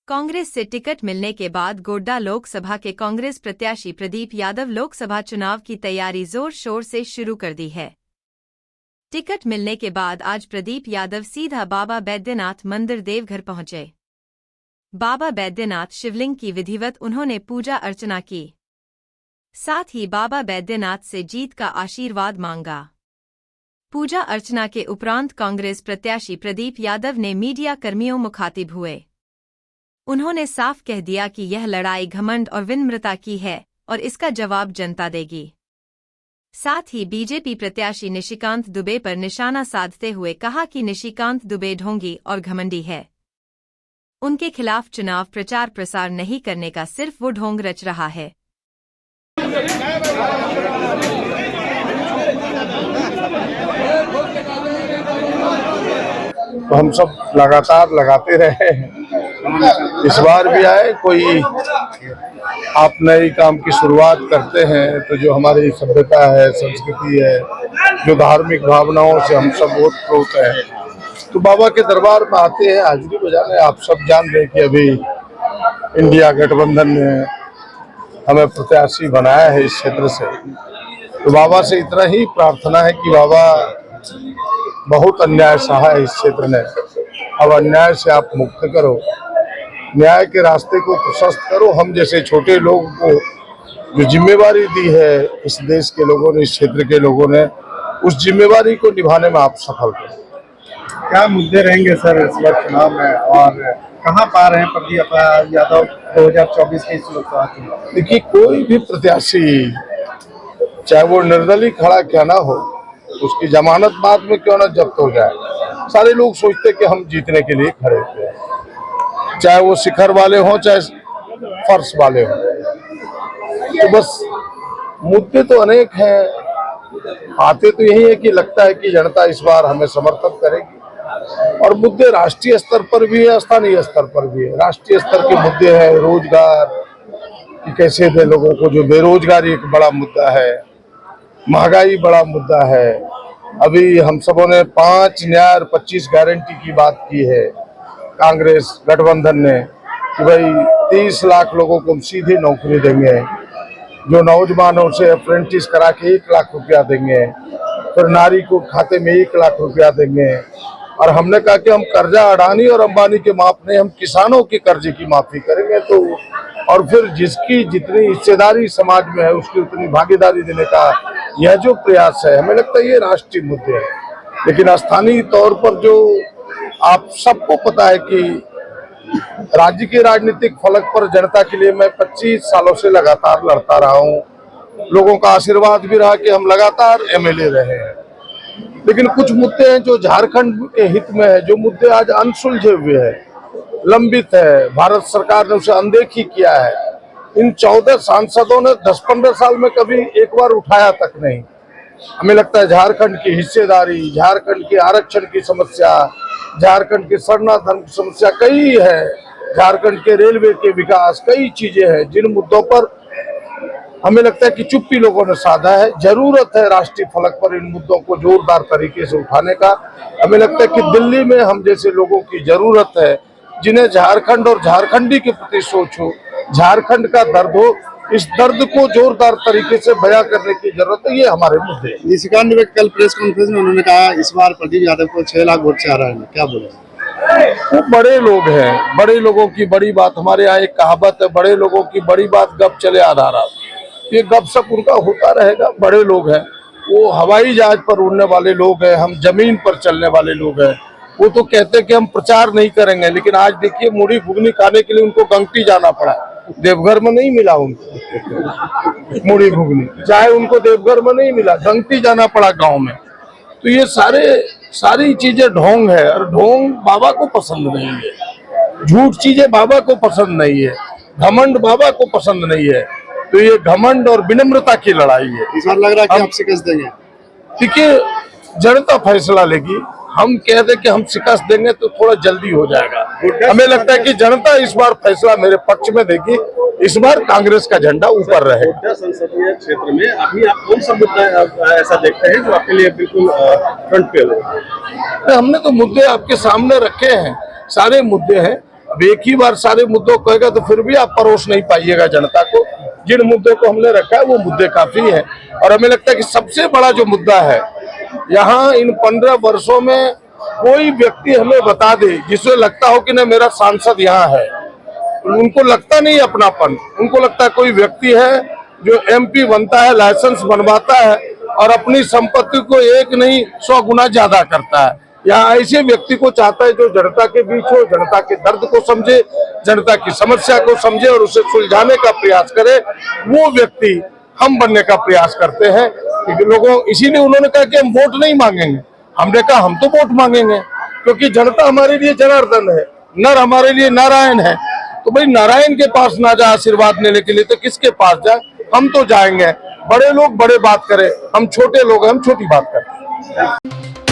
कांग्रेस से टिकट मिलने के बाद गोड्डा लोकसभा के कांग्रेस प्रत्याशी प्रदीप यादव लोकसभा चुनाव की तैयारी जोर शोर से शुरू कर दी है। टिकट मिलने के बाद आज प्रदीप यादव सीधा बाबा बैद्यनाथ मंदिर देवघर पहुंचे। बाबा बैद्यनाथ शिवलिंग की विधिवत उन्होंने पूजा अर्चना की। साथ ही बाबा बैद्यनाथ से जीत का आशीर्वाद मांगा। पूजा अर्चना के उपरांत कांग्रेस प्रत्याशी प्रदीप यादव ने मीडिया कर्मियों मुखातिब हुए। उन्होंने साफ कह दिया कि यह लड़ाई घमंड और विनम्रता की है और इसका जवाब जनता देगी। साथ ही बीजेपी प्रत्याशी निशिकांत दुबे पर निशाना साधते हुए कहा कि निशिकांत दुबे ढोंगी और घमंडी है। उनके खिलाफ चुनाव प्रचार प्रसार नहीं करने का सिर्फ वो ढोंग रच रहा है। तो हम सब लगातार लगाते रहे हैं, इस बार भी आए। कोई आप नए काम की शुरुआत करते हैं तो जो हमारी सभ्यता है, संस्कृति है, जो धार्मिक भावनाओं से हम सब ओतप्रोत हैं, तो बाबा के दरबार में आते हैं हाजिरी बजाने। आप सब जान रहे हैं कि अभी इंडिया गठबंधन ने हमें प्रत्याशी बनाया है इस क्षेत्र से। तो बाबा से इतना ही प्रार्थना है कि बाबा बहुत अन्याय सहा है इस क्षेत्र ने, अब अन्याय से आप मुक्त करो, न्याय के रास्ते को प्रशस्त करो। हम जैसे छोटे लोगों को जो जिम्मेवारी दी है इस देश के लोगों ने, इस क्षेत्र के लोगों ने, उस जिम्मेवारी को निभाने में आप सफल हो। क्या मुद्दे रहेंगे सर इस बार चुनाव में और कहाँ पा रहे हैं प्रदीप यादव 2024 के इस लोकसभा चुनाव? देखिए, कोई भी प्रत्याशी चाहे वो निर्दलीय खड़ा क्या ना हो, उसकी जमानत बाद में क्यों ना जब्त हो जाए, सारे लोग सोचते कि हम जीतने के लिए खड़े थे, चाहे वो शिखर वाले हों चाहे फर्श वाले हों। तो बस मुद्दे तो अनेक हैं, आते तो यही है कि लगता है कि जनता इस बार हमें समर्थन करेगी। और मुद्दे राष्ट्रीय स्तर पर भी है, स्थानीय स्तर पर भी है। राष्ट्रीय स्तर के मुद्दे हैं रोजगार कि कैसे दे लोगों को, जो बेरोजगारी एक बड़ा मुद्दा है, महंगाई बड़ा मुद्दा है। अभी हम सबों ने 5 न्याय और 25 गारंटी की बात की है कांग्रेस गठबंधन ने कि भाई 30 लाख लोगों को हम सीधी नौकरी देंगे, जो नौजवानों से अप्रेंटिस करा के 1 लाख रुपया देंगे, फिर नारी को खाते में 1 लाख रुपया देंगे। और हमने कहा कि हम कर्जा अडानी और अंबानी के माफ नहीं, हम किसानों के कर्जे की माफी करेंगे। तो और फिर जिसकी जितनी हिस्सेदारी समाज में है उसकी उतनी भागीदारी देने का यह जो प्रयास है, हमें लगता है ये राष्ट्रीय मुद्दे है। लेकिन स्थानीय तौर पर जो आप सबको पता है कि राज्य के राजनीतिक फलक पर जनता के लिए मैं 25 सालों से लगातार लड़ता रहा हूँ। लोगों का आशीर्वाद भी रहा कि हम लगातार एमएलए रहे हैं। लेकिन कुछ मुद्दे हैं जो झारखंड के हित में है, जो मुद्दे आज अनसुलझे हुए हैं, लंबित है, भारत सरकार ने उसे अनदेखी किया है। इन 14 सांसदों ने 10-15 साल में कभी एक बार उठाया तक नहीं। हमें लगता है झारखंड की हिस्सेदारी, झारखंड के आरक्षण की समस्या, झारखंड के शरणार्थी की समस्या कई है, झारखंड के रेलवे के विकास, कई चीजें हैं जिन मुद्दों पर हमें लगता है कि चुप्पी लोगों ने साधा है। जरूरत है राष्ट्रीय फलक पर इन मुद्दों को जोरदार तरीके से उठाने का। हमें लगता है कि दिल्ली में हम जैसे लोगों की जरूरत है जिन्हें झारखंड और झारखंडी के प्रति सोच हो, झारखंड का दर्द हो, इस दर्द को जोरदार तरीके से बयां करने की जरूरत है। ये हमारे मुद्दे हैं। निशिकांत दुबे कल प्रेस कॉन्फ्रेंस में उन्होंने कहा इस बार प्रदीप यादव को 6 लाख वोट से हरा है, क्या बोले? वो बड़े लोग हैं, बड़े लोगों की बड़ी बात। हमारे यहाँ एक कहावत है, बड़े लोगों की बड़ी बात गप चले आधा रात। ये गप सप उनका होता रहेगा। बड़े लोग हैं, वो हवाई जहाज पर उड़ने वाले लोग हैं, हम जमीन पर चलने वाले लोग हैं। वो तो कहते हैं कि हम प्रचार नहीं करेंगे, लेकिन आज देखिए मुड़ी घुगनी खाने के लिए उनको गंगटी जाना पड़ा। देवघर में नहीं मिला उनको मुड़ी घुगनी, चाहे उनको देवघर में नहीं मिला, गंगटी जाना पड़ा गांव में। तो ये सारी चीजें ढोंग है, और ढोंग बाबा को पसंद नहीं है, झूठ चीजें बाबा को पसंद नहीं है, घमंड बाबा को पसंद नहीं है। तो ये घमंड और विनम्रता की लड़ाई है। इस बार लग रहा है कि आप शिकस्त देंगे? देखिए, जनता फैसला लेगी। हम कह दें कि हम शिकस्त देंगे तो थोड़ा जल्दी हो जाएगा। हमें लगता है कि जनता इस बार फैसला मेरे पक्ष में देगी। इस बार कांग्रेस का झंडा ऊपर रहे। गोड्डा संसदीय क्षेत्र में अभी आप कौन सा मुद्दा ऐसा देखते हैं जो आपके लिए बिल्कुल फ्रंट पे हो? हमने तो मुद्दे आपके सामने रखे हैं, सारे मुद्दे हैं। अब एक ही बार सारे मुद्दों को कहेगा तो फिर भी आप परोस नहीं पाइएगा जनता को। जिन मुद्दे को हमने रखा है वो मुद्दे काफी हैं, और हमें लगता है कि सबसे बड़ा जो मुद्दा है यहाँ इन 15 वर्षों में कोई व्यक्ति हमें बता दे जिससे लगता हो कि ना मेरा सांसद यहाँ है। उनको लगता नहीं अपनापन, उनको लगता है कोई व्यक्ति है जो एमपी बनता है, लाइसेंस बनवाता है और अपनी संपत्ति को 1 नहीं 100 गुना ज्यादा करता है। यहाँ ऐसे व्यक्ति को चाहता है जो जनता के बीच हो, जनता के दर्द को समझे, जनता की समस्या को समझे और उसे सुलझाने का प्रयास करे। वो व्यक्ति हम बनने का प्रयास करते हैं, क्योंकि लोगों इसीलिए उन्होंने कहा कि हम वोट नहीं मांगेंगे। हमने कहा हम तो वोट मांगेंगे, क्योंकि जनता हमारे लिए जनार्दन है, नर हमारे लिए नारायण है। तो भाई नारायण के पास ना जाए आशीर्वाद लेने के लिए तो किसके पास जाए? हम तो जाएंगे। बड़े लोग बड़े बात करें, हम छोटे लोग हम छोटी बात करें।